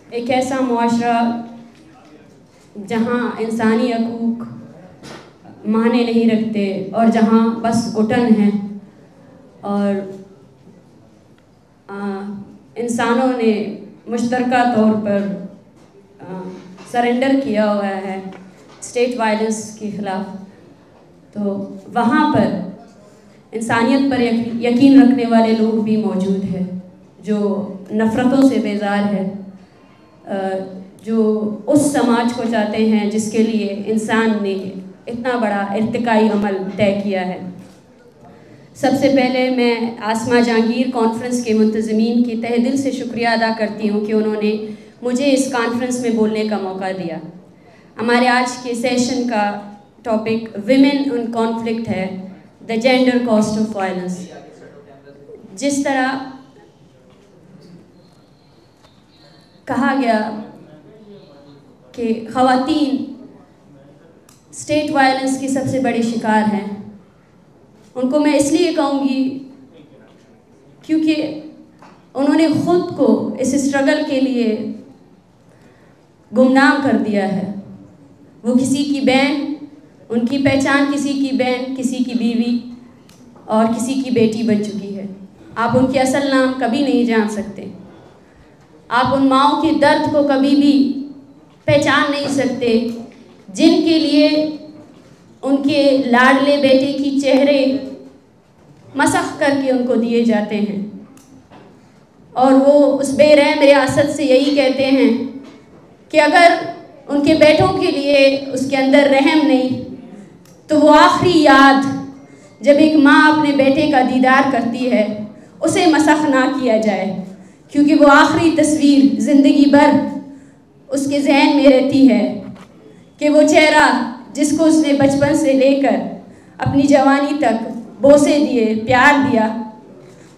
एक ऐसा मुआशरा जहाँ इंसानी हकूक़ माने नहीं रखते और जहाँ बस घुटन है और इंसानों ने मुश्तरका तौर पर सरेंडर किया हुआ है स्टेट वायलेंस के ख़िलाफ़, तो वहाँ पर इंसानियत पर यकीन रखने वाले लोग भी मौजूद हैं जो नफ़रतों से बेजार है, जो उस समाज को चाहते हैं जिसके लिए इंसान ने इतना बड़ा इर्तिकाई अमल तय किया है। सबसे पहले मैं आसमा जहांगीर कॉन्फ्रेंस के मुंतज़मीन की तहे दिल से शुक्रिया अदा करती हूँ कि उन्होंने मुझे इस कॉन्फ्रेंस में बोलने का मौका दिया। हमारे आज के सेशन का टॉपिक विमेन इन कॉन्फ्लिक्ट है, the gender cost of violence. जिस तरह कहा गया कि ख़वातीन स्टेट वायलेंस की सबसे बड़ी शिकार हैं, उनको मैं इसलिए कहूँगी क्योंकि उन्होंने ख़ुद को इस स्ट्रगल के लिए गुमनाम कर दिया है। वो किसी की बहन, उनकी पहचान किसी की बहन, किसी की बीवी और किसी की बेटी बन चुकी है। आप उनके असल नाम कभी नहीं जान सकते, आप उन माँओं के दर्द को कभी भी पहचान नहीं सकते जिनके लिए उनके लाडले बेटे की चेहरे मसख करके उनको दिए जाते हैं और वो उस बेरहम रियासत से यही कहते हैं कि अगर उनके बेटों के लिए उसके अंदर रहम नहीं तो वो आखिरी याद जब एक माँ अपने बेटे का दीदार करती है उसे मसख ना किया जाए, क्योंकि वो आखिरी तस्वीर ज़िंदगी भर उसके जहन में रहती है कि वो चेहरा जिसको उसने बचपन से लेकर अपनी जवानी तक बोसे दिए, प्यार दिया,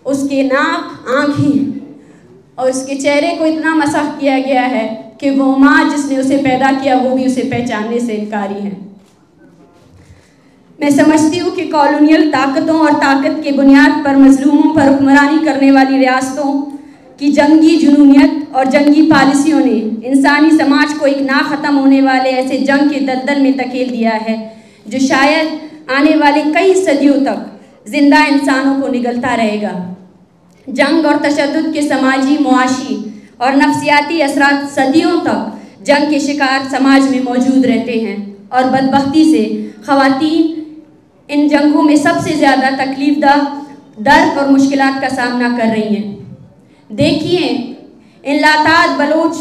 उसके नाक, आँखें और उसके चेहरे को इतना मसख किया गया है कि वो माँ जिसने उसे पैदा किया वो भी उसे पहचानने से इनकारी है। मैं समझती हूँ कि कॉलोनियल ताकतों और ताकत के बुनियाद पर मजलूमों पर हुक्मरानी करने वाली रियासतों की जंगी जुनूनियत और जंगी पॉलिसियों ने इंसानी समाज को एक ना ख़त्म होने वाले ऐसे जंग के दलदल में धकेल दिया है जो शायद आने वाले कई सदियों तक जिंदा इंसानों को निगलता रहेगा। जंग और तशद्दुद के समाजी, मुआशी और नफ्सियाती असरात सदियों तक जंग के शिकार समाज में मौजूद रहते हैं और बदबख्ती से ख़वातीन इन जंगों में सबसे ज़्यादा तकलीफ़दाह दर्द और मुश्किलात का सामना कर रही हैं। देखिए, इन लाताद बलोच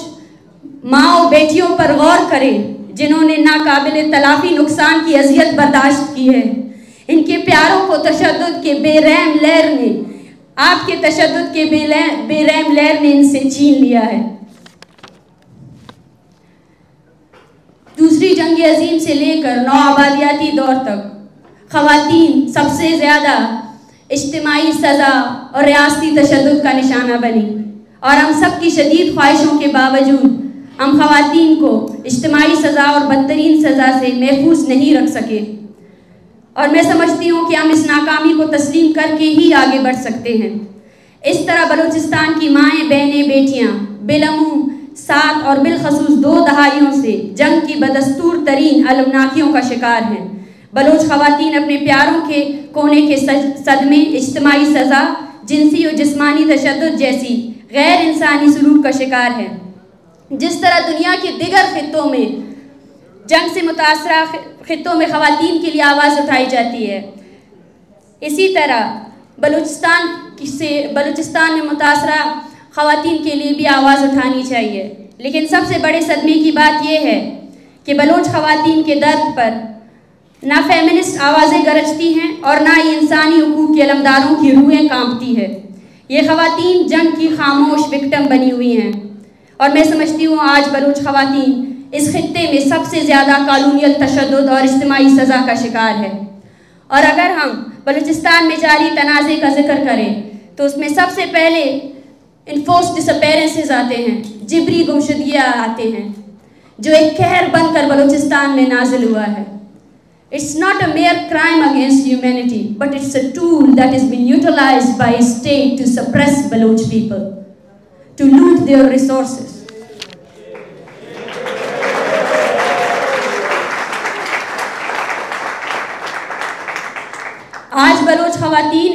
माँ और बेटियों पर गौर करें जिन्होंने नाकाबिल तलाफ़ी नुकसान की अज़ियत बर्दाश्त की है। इनके प्यारों को तशद्दुद के बेरहम लहर ने, आपके तशद्दुद के बेरहम लहर ने इनसे छीन लिया है। दूसरी जंग अजीम से लेकर नौआबादियाती दौर तक ख़वातीन सबसे ज़्यादा इज्तिमाई सज़ा और रियासती तशद्दुद का निशाना बनी और हम सब की शदीद ख्वाहिशों के बावजूद हम ख़वातीन को इज्तिमाई सज़ा और बदतरीन सज़ा से महफूज नहीं रख सके। और मैं समझती हूँ कि हम इस नाकामी को तस्लीम करके ही आगे बढ़ सकते हैं। इस तरह बलूचिस्तान की माएँ, बहनें, बेटियाँ बिलमूम 7 और बिलखसूस 2 दहाइयों से जंग की बदस्तूर तरीन अलमनाकियों का शिकार हैं। बलोच ख़वातीन अपने प्यारों के कोने के सदमे, इज्तिमाई सज़ा, जिनसी और जिस्मानी तशद्दुद जैसी गैर इंसानी सलूक का शिकार है। जिस तरह दुनिया के दिगर खित्तों में जंग से मुतासरा खित्तों में ख़वातीन के लिए आवाज़ उठाई जाती है, इसी तरह बलूचिस्तान में मुतासरा ख़वातीन के लिए भी आवाज़ उठानी चाहिए। लेकिन सबसे बड़े सदमे की बात यह है कि बलोच ख़वातीन के दर्द पर ना फेमिनिस्ट आवाज़ें गरजती हैं और ना ही इंसानी हुकूक के अलमदारों की रूहें कांपती है। ये ख़वातीन जंग की खामोश विक्टिम बनी हुई हैं और मैं समझती हूँ आज बलूच ख़वातीन इस खित्ते में सबसे ज़्यादा कॉलोनियल तशद्दुद और इज्तिमाई सज़ा का शिकार है। और अगर हम बलूचिस्तान में जारी तनाज़े का जिक्र करें तो उसमें सबसे पहले इन्फोर्स्ड डिसअपेरेंसेस आते हैं, जिबरी गुमशुदगियाँ आते हैं, जो एक कहर बनकर बलूचिस्तान में नाजिल हुआ है। It's not a mere crime against humanity, but it's a tool that has been utilized by a state to suppress Baloch people, to loot their resources.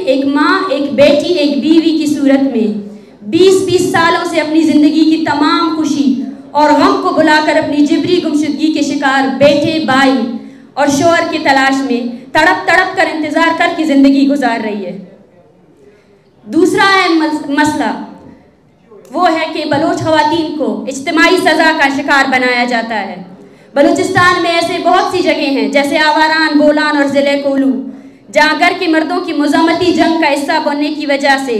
एक माँ, एक बेटी, एक बीवी की सूरत में 20-20 सालों से अपनी ज़िंदगी की तमाम खुशी और गम को बुलाकर अपनी जिबरी गुमशुदगी के शिकार बेटे, भाई और शौहर की तलाश में तड़प तड़प कर इंतज़ार करके ज़िंदगी गुजार रही है। दूसरा अहम मसला वो है कि बलोच ख़वातीन को इज्तिमाई सज़ा का शिकार बनाया जाता है। बलूचिस्तान में ऐसे बहुत सी जगह हैं जैसे आवारान, बोलान और ज़िले कोलू, जहाँ घर के मर्दों की मुज़ामती जंग का हिस्सा बनने की वजह से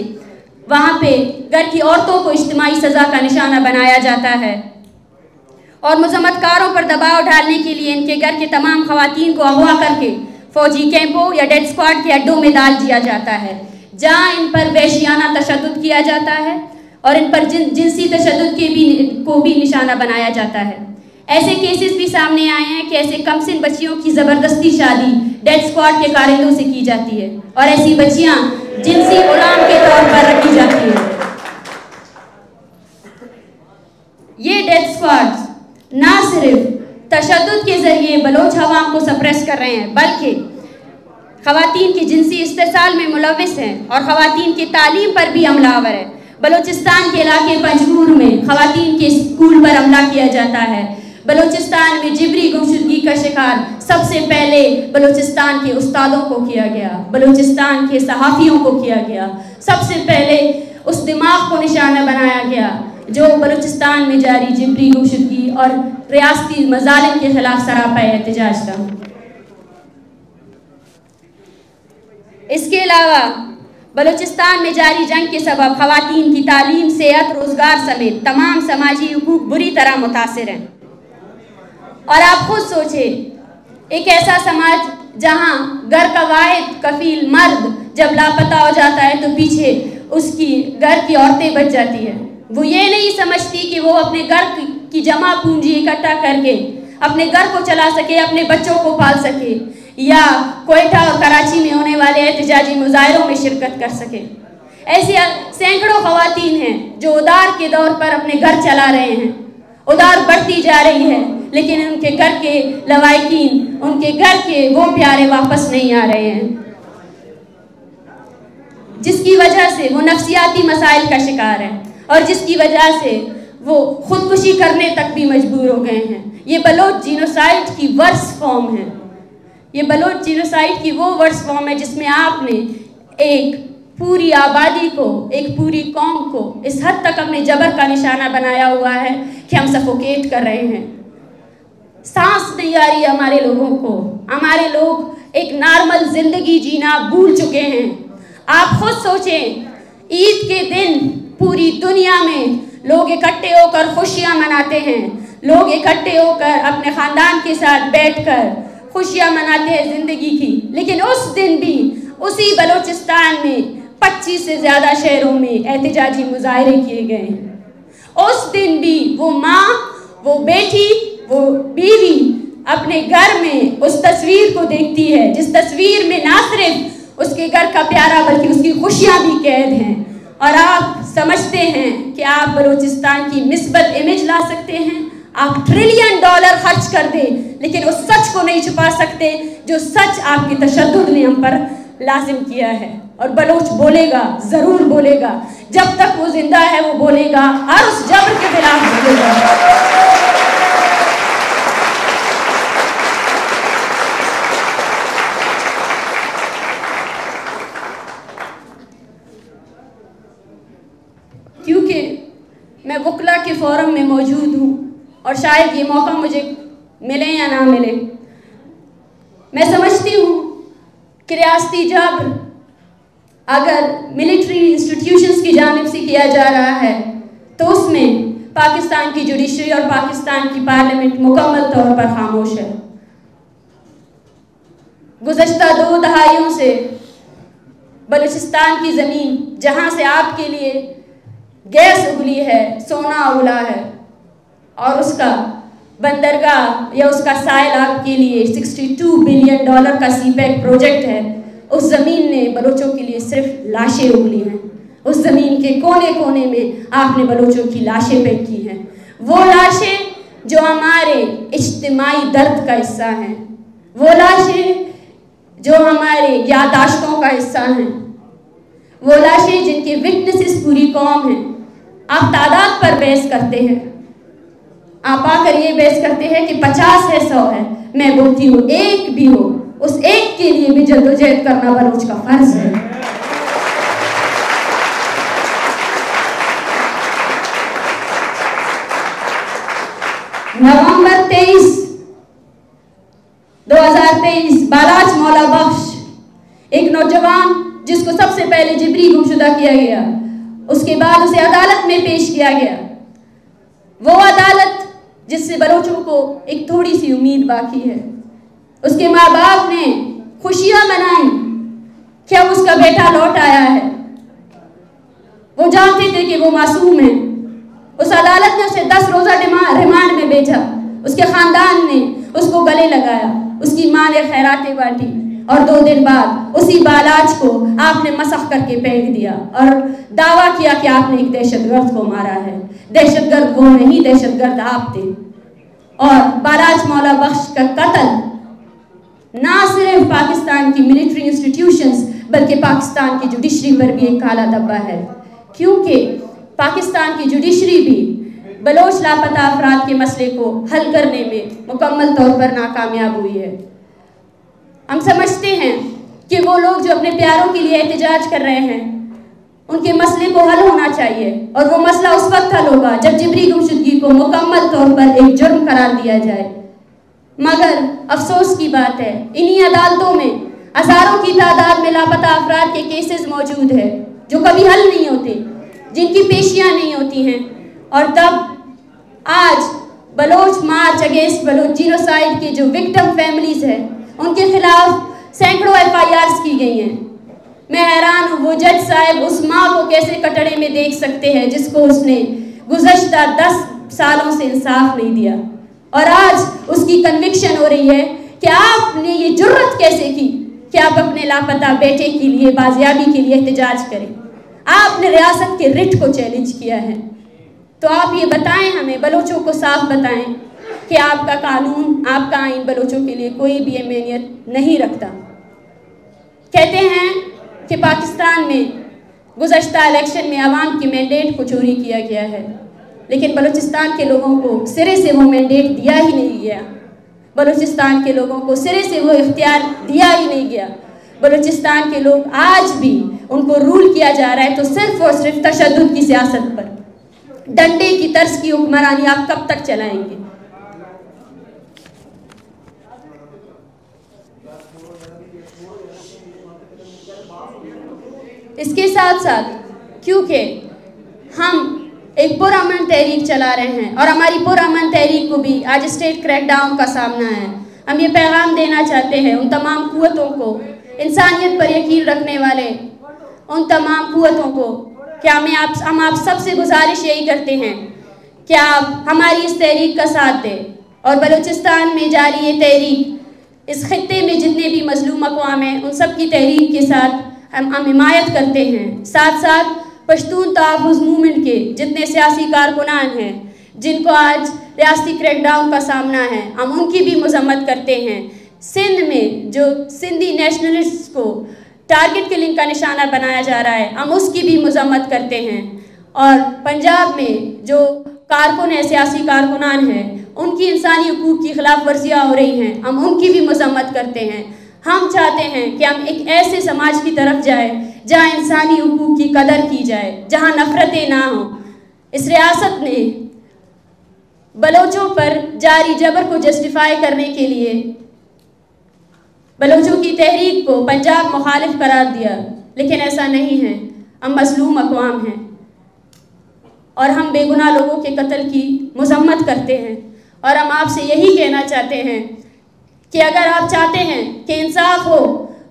वहाँ पे घर की औरतों को इज्तिमाई सज़ा का निशाना बनाया जाता है और मुज़म्मतकारों पर दबाव डालने के लिए इनके घर के तमाम ख़वातीन को अगवा करके फ़ौजी कैंपों या डेथ स्क्वाड के अड्डों में डाल दिया जाता है, जहाँ इन पर वहशियाना तशद्दुद किया जाता है और इन पर जिनसी तशद्दुद को भी निशाना बनाया जाता है। ऐसे केसेस भी सामने आए हैं कि ऐसे कमसिन बच्चियों की ज़बरदस्ती शादी डेथ स्क्वाड के कारिंदों से की जाती है और ऐसी बच्चियाँ जिनसी गुलाम के तौर पर रखी जाती है। ये डेथ स्क्वाड्स ना सिर्फ तशद्दुद के ज़रिए बलोच अवाम को सप्रेस कर रहे हैं, बल्कि ख़वातीन की जिनसी इस्तेसाल में मुलविस हैं और ख़वातीन की तालीम पर भी हमलावर है। बलूचिस्तान के इलाके पंजगूर में ख़वातीन के स्कूल पर हमला किया जाता है। बलूचिस्तान में जिबरी गुमशुदगी का शिकार सबसे पहले बलूचिस्तान के उस्तादों को किया गया, बलूचिस्तान के सहाफ़ियों को किया गया। सबसे पहले उस दिमाग को निशाना बनाया गया जो बलूचिस्तान में जारी जिबरी गुमशुदगी और रियासती मज़ालिम के खिलाफ सरापा एहतजाज था। इसके अलावा बलूचिस्तान में जारी जंग के सबब ख़वातीन की तालीम, सेहत, रोज़गार समेत तमाम समाजी हुकूक बुरी तरह मुतासिर हैं। और आप खुद सोचें, एक ऐसा समाज जहां घर का वाहिद कफील मर्द जब लापता हो जाता है तो पीछे उसकी घर की औरतें बच जाती हैं। वो ये नहीं समझती कि वो अपने घर की जमा पूंजी इकट्ठा करके अपने घर को चला सके, अपने बच्चों को पाल सके या कोयटा और कराची में होने वाले एहतजाजी मुजाहिरों में शिरकत कर सके। ऐसी सैकड़ों ख़वातीन हैं जो उधार के दौर पर अपने घर चला रहे हैं। उधार बढ़ती जा रही है लेकिन उनके घर के लवाइकीन, उनके घर के वो प्यारे वापस नहीं आ रहे हैं, जिसकी वजह से वो नफ्सियाती मसाइल का शिकार हैं और जिसकी वजह से वो खुदकुशी करने तक भी मजबूर हो गए हैं। ये बलोच जीनोसाइड की वर्स फॉर्म है। ये बलोच जीनोसाइड की वो वर्स फॉर्म है जिसमें आपने एक पूरी आबादी को, एक पूरी कौम को इस हद तक अपने जबर का निशाना बनाया हुआ है कि हम सफोकेट कर रहे हैं। सांस नहीं आ रही है हमारे लोगों को। हमारे लोग एक नॉर्मल जिंदगी जीना भूल चुके हैं। आप खुद सोचें, ईद के दिन पूरी दुनिया में लोग इकट्ठे होकर खुशियां मनाते हैं, लोग इकट्ठे होकर अपने ख़ानदान के साथ बैठकर खुशियां मनाते हैं ज़िंदगी की। लेकिन उस दिन भी उसी बलूचिस्तान में 25 से ज़्यादा शहरों में एहतजाजी मुजाहरे किए गए। उस दिन भी वो माँ, वो बेटी, वो बीवी अपने घर में उस तस्वीर को देखती है जिस तस्वीर में ना सिर्फ उसके घर का प्यारा बल्कि उसकी खुशियाँ भी कैद हैं। और आप समझते हैं कि आप बलूचिस्तान की मिस्बत इमेज ला सकते हैं, आप $1 ट्रिलियन खर्च कर दें, लेकिन उस सच को नहीं छुपा सकते जो सच आपकी तशद्दुद ने हम पर लाजिम किया है। और बलोच बोलेगा, ज़रूर बोलेगा, जब तक वो जिंदा है वो बोलेगा और उस जबर के खिलाफ बोलेगा। क्योंकि मैं वकला के फोरम में मौजूद हूँ और शायद ये मौका मुझे मिले या ना मिले, मैं समझती हूँ कि रियासती जबर अगर मिलिट्री इंस्टीट्यूशंस की जानिब से किया जा रहा है तो उसमें पाकिस्तान की जुडिशरी और पाकिस्तान की पार्लियामेंट मुकम्मल तौर पर खामोश है। गुज़श्ता 2 दहाइयों से बलूचिस्तान की ज़मीन जहाँ से आपके लिए गैस उगली है, सोना उगला है और उसका बंदरगाह या उसका साइल आपके लिए $62 बिलियन का सीपैक प्रोजेक्ट है, उस ज़मीन ने बलोचों के लिए सिर्फ लाशें उगली हैं। उस ज़मीन के कोने कोने में आपने बलोचों की लाशें पैक की हैं, वो लाशें जो हमारे इज्तिमाई दर्द का हिस्सा हैं, वो लाशें जो हमारे यादाश्तों का हिस्सा हैं, वो लाशें जिनके विटनेसेस पूरी कौम है। आप तादाद पर बहस करते हैं, आप आकर ये बहस करते हैं कि 50 है 100 है। मैं बोलती हूँ एक भी हो, उस एक के लिए भी जद्दोजहद करना बलोच का फर्ज है। नवंबर 23, 2023 बालाच मौला बख्श, एक नौजवान जिसको सबसे पहले जिबरी गुमशुदा किया गया, उसके बाद उसे अदालत में पेश किया गया। वो अदालत जिससे बलोचों को एक थोड़ी सी उम्मीद बाकी है। उसके माँ बाप ने खुशियां मनाई कि अब उसका बेटा लौट आया है। वो जानते थे कि वो मासूम है। उस अदालत ने उसे 10 रोज़ा रिमांड में भेजा। उसके खानदान ने उसको गले लगाया, उसकी माँ ने खैरातें बांटी और 2 दिन बाद उसी बालाच को आपने मसख करके फेंक दिया और दावा किया कि आपने एक दहशतगर्द को मारा है। दहशतगर्द वो नहीं, दहशतगर्द आप थे। और बालाच मौला बख्श का कत्ल ना सिर्फ पाकिस्तान की मिलिट्री इंस्टीट्यूशंस बल्कि पाकिस्तान की जुडिशरी पर भी एक काला धब्बा है, क्योंकि पाकिस्तान की जुडिशरी भी बलोच लापता अफराद के मसले को हल करने में मुकम्मल तौर पर नाकामयाब हुई है। हम समझते हैं कि वो लोग जो अपने प्यारों के लिए एहतजाज कर रहे हैं, उनके मसले को हल होना चाहिए और वो मसला उस वक्त हल होगा जब जिबरी गुमशुदगी को मुकम्मल तौर पर एक जुर्म करार दिया जाए। मगर अफसोस की बात है, इन्हीं अदालतों में हज़ारों की तादाद में लापता अफराद के केसेस मौजूद है जो कभी हल नहीं होते, जिनकी पेशियां नहीं होती हैं। और तब आज Baloch march against Baloch genocide के जो विक्टिम फैमिलीज हैं, उनके खिलाफ सैकड़ों FIRs की गई हैं। मैं हैरान हूँ, वो जज साहब उस माँ को कैसे कटड़े में देख सकते हैं जिसको उसने गुज़श्ता 10 सालों से इंसाफ नहीं दिया, और आज उसकी कन्विक्शन हो रही है कि आपने ये जुर्रत कैसे की कि आप अपने लापता बेटे के लिए बाजियाबी के लिए एहतजाज करें। आपने रियासत के रिट को चैलेंज किया है। तो आप ये बताएं, हमें बलोचों को साफ बताएं कि आपका कानून, आपका आइन बलोचों के लिए कोई भी अहमियत नहीं रखता। कहते हैं कि पाकिस्तान में गुज़श्ता इलेक्शन में अवाम की मैंडेट को चोरी किया गया है, लेकिन बलूचिस्तान के लोगों को सिरे से वो मैंडेट दिया ही नहीं गया। बलूचिस्तान के लोगों को सिरे से वो इख्तियार दिया ही नहीं गया। बलूचिस्तान के लोग आज भी उनको रूल किया जा रहा है तो सिर्फ और सिर्फ तशद्दुद की सियासत पर। डंडे की तर्ज की हुक्मरानी आप कब तक चलाएंगे? इसके साथ साथ क्योंकि हम एक पुरअमन तहरीक चला रहे हैं और हमारी पुरअमन तहरीक को भी आज स्टेट क्रैकडाउन का सामना है, हम ये पैगाम देना चाहते हैं उन तमाम कुव्वतों को, इंसानियत पर यकीन रखने वाले उन तमाम कुव्वतों को, क्या हम आप सबसे गुजारिश यही करते हैं कि आप हमारी इस तहरीक का साथ दें और बलूचिस्तान में जारी ये तहरीक, इस खित्ते में जितने भी मजलूम अक़वाम हैं उन सब की तहरीक के साथ हम हिमायत करते हैं। साथ साथ पश्तून तहफ़्फ़ुज़ मूवमेंट के जितने सियासी कारकुनान हैं जिनको आज रियासती क्रैकडाउन का सामना है, हम उनकी भी मज़म्मत करते हैं। सिंध में जो सिंधी नेशनलिस्ट को टारगेट किलिंग का निशाना बनाया जा रहा है, हम उसकी भी मज़म्मत करते हैं। और पंजाब में जो कारकुन है, सियासी कारकुनान हैं, उनकी इंसानी हुकूक़ की खिलाफ वर्जियाँ हो रही हैं, हम उनकी भी मज़म्मत करते हैं। हम चाहते हैं कि हम एक ऐसे समाज की तरफ जाए जहाँ इंसानी हुकूक़ की कदर की जाए, जहाँ नफ़रतें ना हों। इस रियासत ने बलोचों पर जारी जबर को जस्टिफाई करने के लिए बलोचों की तहरीक को पंजाब मुखालिफ करार दिया, लेकिन ऐसा नहीं है। हम मज़लूम अक़वाम हैं और हम बेगुनाह लोगों के कत्ल की मज़म्मत करते हैं। और हम आपसे यही कहना चाहते हैं कि अगर आप चाहते हैं कि इंसाफ हो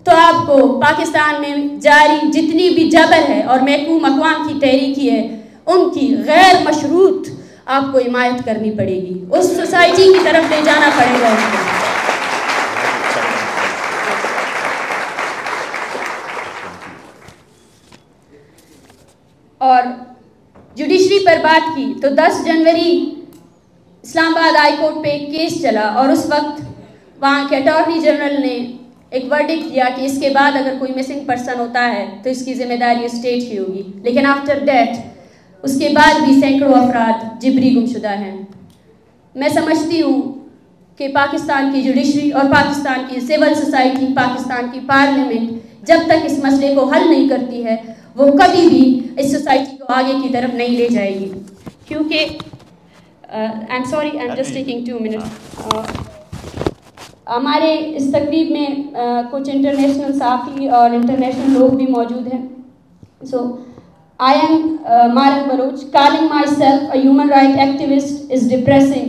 तो आपको पाकिस्तान में जारी जितनी भी जबर है और महकूम अक़वाम की तहरीकी है, उनकी गैर मशरूत आपको हिमायत करनी पड़ेगी, उस सोसाइटी की तरफ ले जाना पड़ेगा उसको। और जुडिशरी पर बात की तो 10 जनवरी इस्लामाबाद हाई कोर्ट पे एक केस चला और उस वक्त वहाँ के अटॉर्नी जनरल ने एक वर्डिक्ट दिया कि इसके बाद अगर कोई मिसिंग पर्सन होता है तो इसकी जिम्मेदारी स्टेट की होगी, लेकिन आफ्टर दैट उसके बाद भी सैकड़ों अफराद जिबरी गुमशुदा हैं। मैं समझती हूँ कि पाकिस्तान की जुडिशरी और पाकिस्तान की सिविल सोसाइटी, पाकिस्तान की पार्लियामेंट जब तक इस मसले को हल नहीं करती है वो कभी भी इस सोसाइटी को आगे की तरफ नहीं ले जाएगी। क्योंकि I am sorry, I am just taking 2 minutes. हमारे इस तकरीब में कुछ इंटरनेशनल साफ़ी और इंटरनेशनल लोग भी मौजूद हैं। सो आई एम मारक Bloch, calling myself a human rights activist is depressing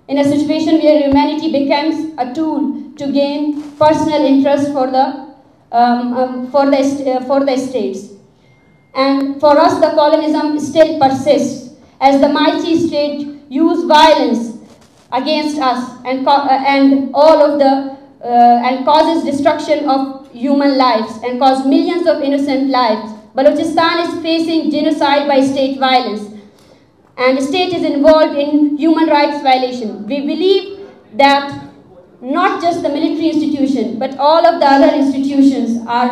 in a situation where humanity becomes a tool to gain personal interest for the states. And for us, the colonialism still persists as the mighty state use violence against us and causes destruction of human lives and cause millions of innocent lives. Balochistan is facing genocide by state violence, and the state is involved in human rights violation. We believe that not just the military institution, but all of the other institutions are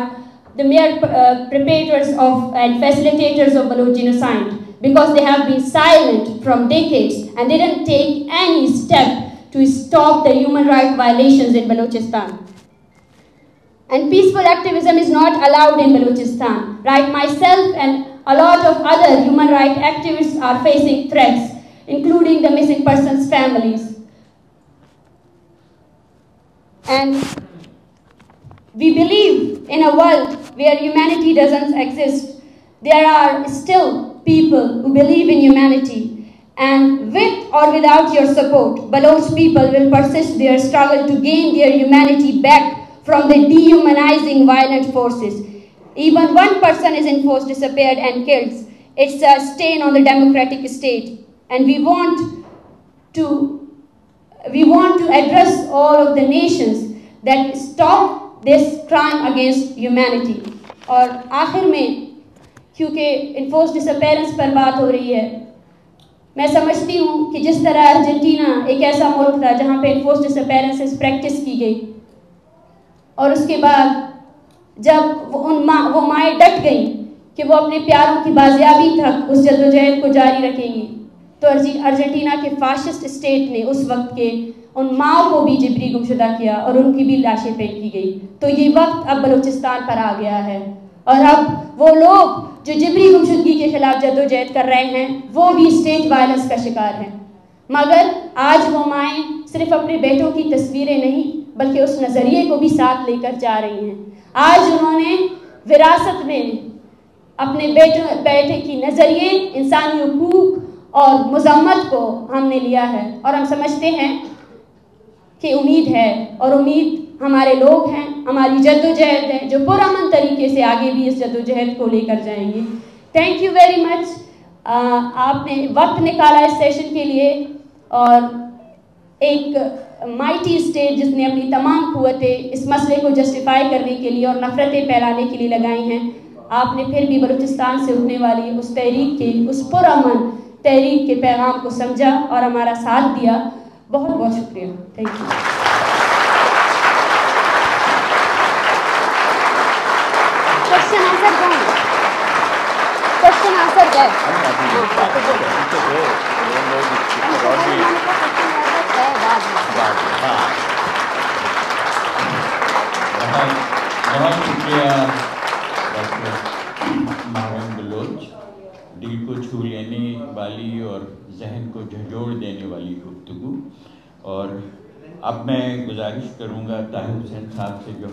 the mere perpetrators of and facilitators of Baloch genocide, because they have been silent from decades and they didn't take any step to stop the human rights violations in Balochistan. And peaceful activism is not allowed in Balochistan. Right, myself and a lot of other human rights activists are facing threats, including the missing persons' families. And we believe in a world where humanity doesn't exist. There are still people who believe in humanity, and with or without your support, Baloch people will persist their struggle to gain their humanity back from the dehumanizing violent forces. Even one person is enforced, disappeared and killed. It's a stain on the democratic state, and we want to address all of the nations that stop this crime against humanity. और आखिर में, क्योंकि enforce disappearance पर बात हो रही है, मैं समझती हूँ कि जिस तरह अर्जेंटीना एक ऐसा मुल्क था जहाँ पे इन्फोर्स डिसअपेरेंसेस प्रैक्टिस की गई, और उसके बाद जब वो माएँ डट गईं कि वो अपने प्यारों की बाजियाबी तक उस जद्दोजहद को जारी रखेंगी, तो अर्जेंटीना के फाशिस्ट स्टेट ने उस वक्त के उन माओ को भी जिबरी गुमशुदा किया और उनकी भी लाशें फेंक की गई। तो ये वक्त अब बलूचिस्तान पर आ गया है, और अब वो लोग जो जिबरी गुमशुदगी के खिलाफ जद्दोजहद कर रहे हैं वो भी स्टेट वायलेंस का शिकार हैं। मगर आज वो माएँ सिर्फ अपने बेटों की तस्वीरें नहीं बल्कि उस नज़रिए को भी साथ लेकर जा रही हैं। आज उन्होंने विरासत में अपने बेटे की नज़रिए, इंसानी हुकूक और मज़म्मत को हमने लिया है, और हम समझते हैं कि उम्मीद है, और उम्मीद हमारे लोग हैं, हमारी जद्दोजहद है जो पुरअमन तरीके से आगे भी इस जद्दोजहद को लेकर जाएंगे। Thank you very much. आपने वक्त निकाला इस सेशन के लिए, और एक माइटी स्टेट जिसने अपनी तमाम क़ुव्वतें इस मसले को जस्टिफाई करने के लिए और नफ़रतें फैलाने के लिए लगाई हैं, आपने फिर भी बलूचिस्तान से उठने वाली उस तहरीक के, उस पुरअमन तहरीक के पैगाम को समझा और हमारा साथ दिया। बहुत बहुत शुक्रिया। Thank you. क्वेश्चन आंसर कौन? क्वेश्चन आंसर क्या बहुत शुक्रिया डॉक्टर मारक बलोच, दिल को छू लेने वाली और जहन को झंझोड़ देने वाली गुफ्तगू। और अब मैं गुजारिश करूँगा ताहिर हुसैन साहब से, जो